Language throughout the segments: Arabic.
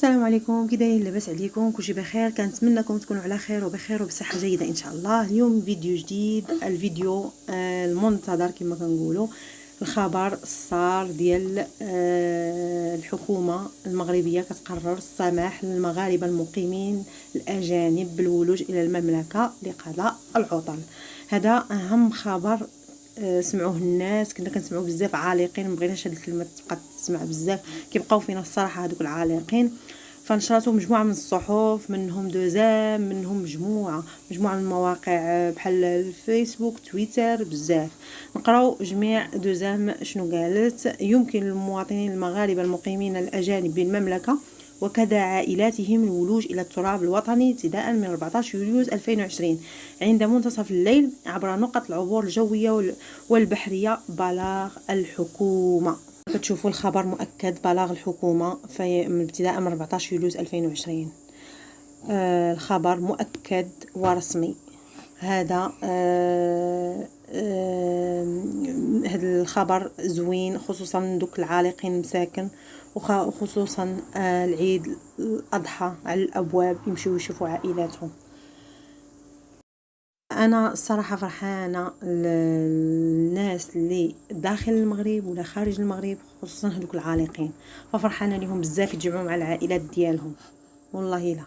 السلام عليكم، كي دايرين؟ لاباس عليكم؟ كلشي بخير؟ كنتمنىكم تكونوا على خير وبخير وبصحه جيده ان شاء الله. اليوم فيديو جديد، الفيديو المنتظر كما كنقولوا، الخبر الصار ديال الحكومه المغربيه كتقرر السماح للمغاربه المقيمين الاجانب بالولوج الى المملكه لقضاء العطل. هذا اهم خبر سمعوه الناس. كنا كنسمعوا بزاف عالقين، مبغيناش هاد الكلمه تبقى تسمع بزاف، كيبقاو فينا الصراحه هذوك العالقين. فنشراتوا مجموعه من الصحف، منهم دوزام، منهم مجموعه من المواقع بحال الفيسبوك، تويتر، بزاف. نقراو جميع دوزام شنو قالت: يمكن للمواطنين المغاربه المقيمين الاجانب بالمملكه وكذا عائلاتهم الولوج إلى التراب الوطني ابتداء من 14 يوليو 2020 عند منتصف الليل عبر نقط العبور الجوية والبحرية. بلاغ الحكومة، كتشوفوا الخبر مؤكد، بلاغ الحكومة في ابتداء من 14 يوليو 2020. الخبر مؤكد ورسمي. هذا هذا الخبر زوين، خصوصا دوك العالقين مساكن، وخصوصا العيد الأضحى على الأبواب يمشيو يشوفوا عائلاتهم. أنا الصراحة فرحانة الناس اللي داخل المغرب ولا خارج المغرب، خصوصا هذوك العالقين، ففرحانة لهم بزاف يتجمعوا مع العائلات ديالهم، والله لا.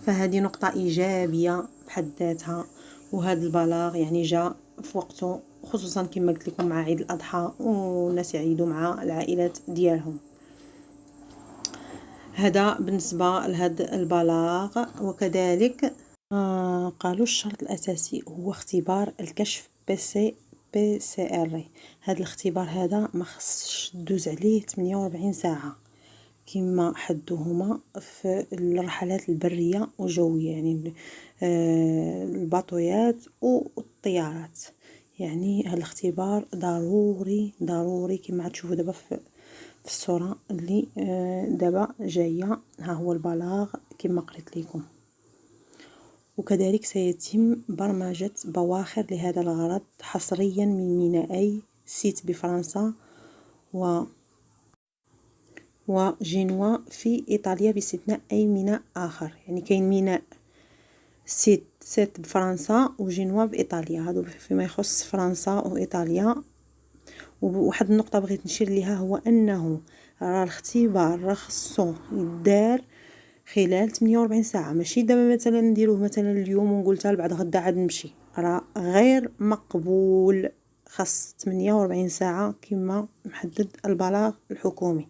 فهذه نقطة إيجابية بحد ذاتها، وهذا البلاغ يعني جاء في وقته، خصوصا كما قلت لكم مع عيد الأضحى والناس يعيدوا مع العائلات ديالهم. هذا بالنسبة لهذا البلاغ. وكذلك قالوا الشرط الأساسي هو اختبار الكشف PCR. هذا الاختبار هذا ما خصش دوز عليه 48 ساعة كما حدوهما في الرحلات البرية والجوية، يعني الباطويات والطيارات. يعني هذا الاختبار ضروري كما تشوفوا دابا في الصورة اللي دابا جاية. ها هو البلاغ كما قريت لكم. وكذلك سيتم برمجة بواخر لهذا الغرض حصريا من مينائي سيت بفرنسا وجنوا في إيطاليا باستثناء أي ميناء آخر. يعني كاين ميناء سيت بفرنسا وجنوا بإيطاليا، هذا فيما يخص فرنسا وإيطاليا. وواحد النقطة بغيت نشير لها، هو أنه الاختبار خصو يدار خلال 48 ساعة، ماشي دابا مثلا نديروه مثلا اليوم ونقول حتى بعد غدا عاد نمشي، راه غير مقبول. خاص 48 ساعة كما محدد البلاغ الحكومي.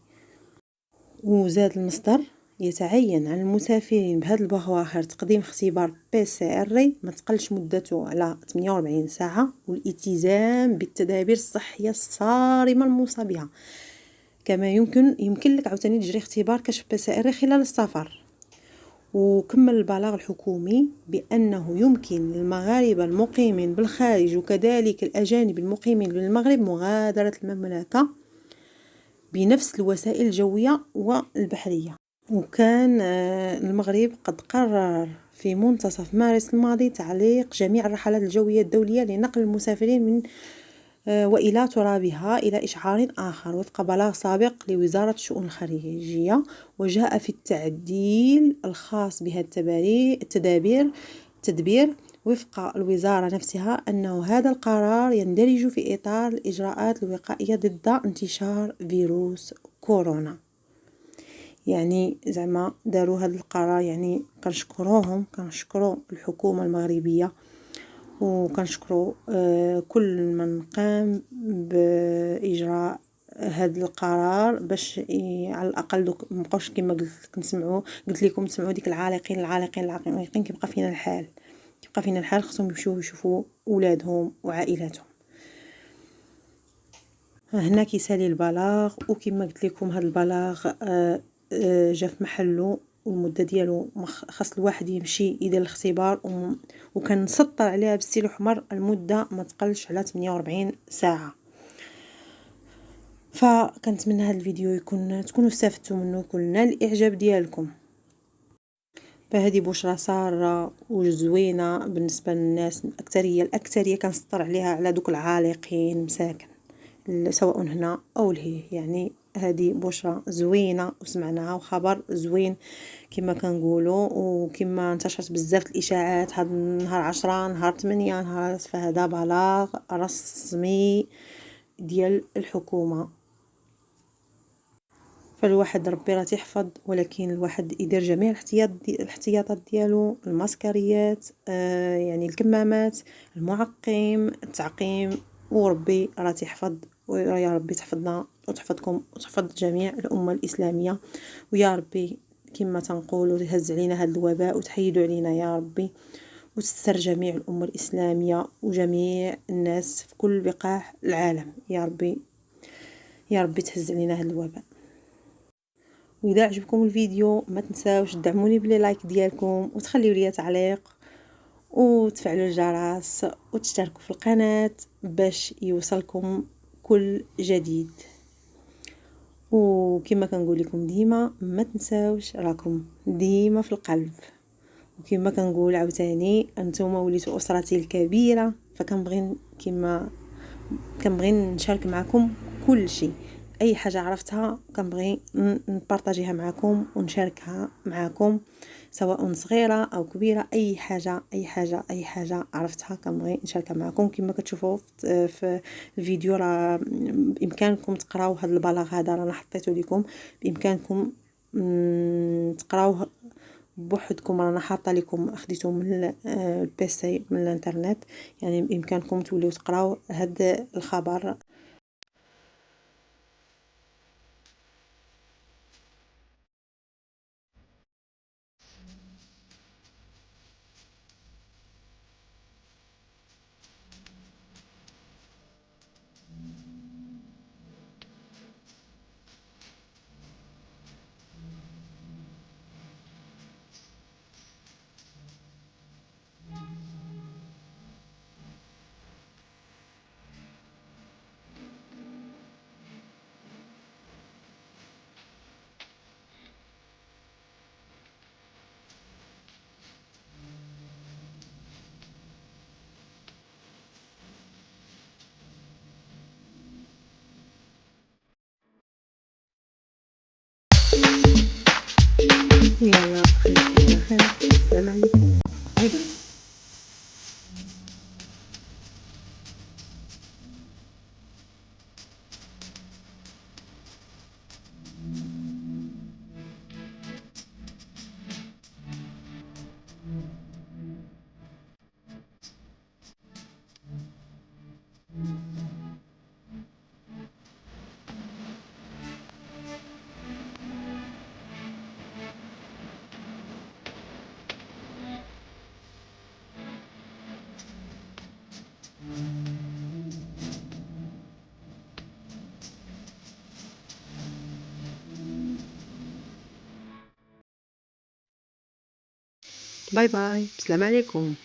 وزاد المصدر: يتعين على المسافرين بهذه البواخر تقديم اختبار PCR ما تقلش مدته على 48 ساعة، والالتزام بالتدابير الصحية الصارمة الموصى بها. كما يمكن لك عاوتاني تجري اختبار كشف PCR خلال السفر. وكمل البلاغ الحكومي بأنه يمكن للمغاربة المقيمين بالخارج وكذلك الأجانب المقيمين بالمغرب مغادرة المملكة بنفس الوسائل الجوية والبحرية. وكان المغرب قد قرر في منتصف مارس الماضي تعليق جميع الرحلات الجوية الدولية لنقل المسافرين من وإلى ترابها إلى إشعار آخر وفق بلاغ سابق لوزارة الشؤون الخارجية. وجاء في التعديل الخاص بهذه التدبير وفق الوزارة نفسها أنه هذا القرار يندرج في إطار الإجراءات الوقائية ضد انتشار فيروس كورونا. يعني زعما داروا هذا القرار، يعني كنشكروا الحكومة المغربية، وكنشكروا كل من قام بإجراء هذا القرار باش على الأقل دوك مبقاوش كما قلت لكم تسمعوا ديك العالقين. كيبقى فينا الحال خصهم يمشيو يشوفوا اولادهم وعائلاتهم. هنا كيسالي البلاغ، وكما قلت لكم هذا البلاغ جا في محله، والمده ديالو خاص الواحد يمشي يدير الاختبار، وكان نسطر عليها بالسيل الاحمر المده ما تقلش على 48 ساعه. فكنتمنى هذا الفيديو تكونوا استفدتوا منه، يكون نال الاعجاب ديالكم. فهذه بشرى ساره وزوينه بالنسبه للناس. الاكثريه كنسطر عليها على دوك العالقين مساكن، سواء هنا او لهيه. يعني هذه بشرى زوينه وسمعناها وخبر زوين كما كنقولوا، وكما انتشرت بزاف الاشاعات هذا نهار 10 نهار 8 نهار، فهذا بلاغ رسمي ديال الحكومه. فالواحد ربي راه تيحفظ، ولكن الواحد يدير جميع الاحتياطات ديالو، الماسكاريات يعني الكمامات، المعقم، التعقيم، وربي راه تيحفظ. ويا ربي تحفظنا وتحفظكم وتحفظ جميع الامه الاسلاميه، ويا ربي كما تنقولوا تهز علينا هذا الوباء وتحيدوا علينا يا ربي، وتستر جميع الامه الاسلاميه وجميع الناس في كل بقاع العالم يا ربي. يا ربي تهز علينا هذا الوباء. واذا عجبكم الفيديو ما تنساوش تدعموني بلي لايك ديالكم، وتخليوا لي تعليق، وتفعلوا الجرس، وتشتركوا في القناة باش يوصلكم كل جديد. وكما كنقول لكم ديما ما تنساوش راكم ديما في القلب. وكما كنقول عاوتاني انتم وليتوا اسرتي الكبيره، فكنبغي كنبغي نشارك معكم كل شيء. اي حاجه عرفتها كنبغي نبارطاجيها معكم ونشاركها معكم، سواء صغيره او كبيره. اي حاجه عرفتها كنبغي نشاركها معكم. كما كتشوفوا في الفيديو راه بامكانكم تقراو هذا البلاغ هذا رانا حطيته لكم، بامكانكم تقراوه بوحدكم، رانا حاطه لكم خديته من البيسي من الانترنت، يعني بامكانكم توليو تقراو هذا الخبر. يلا خليكم خير، السلام عليكم. باي باي، السلام عليكم.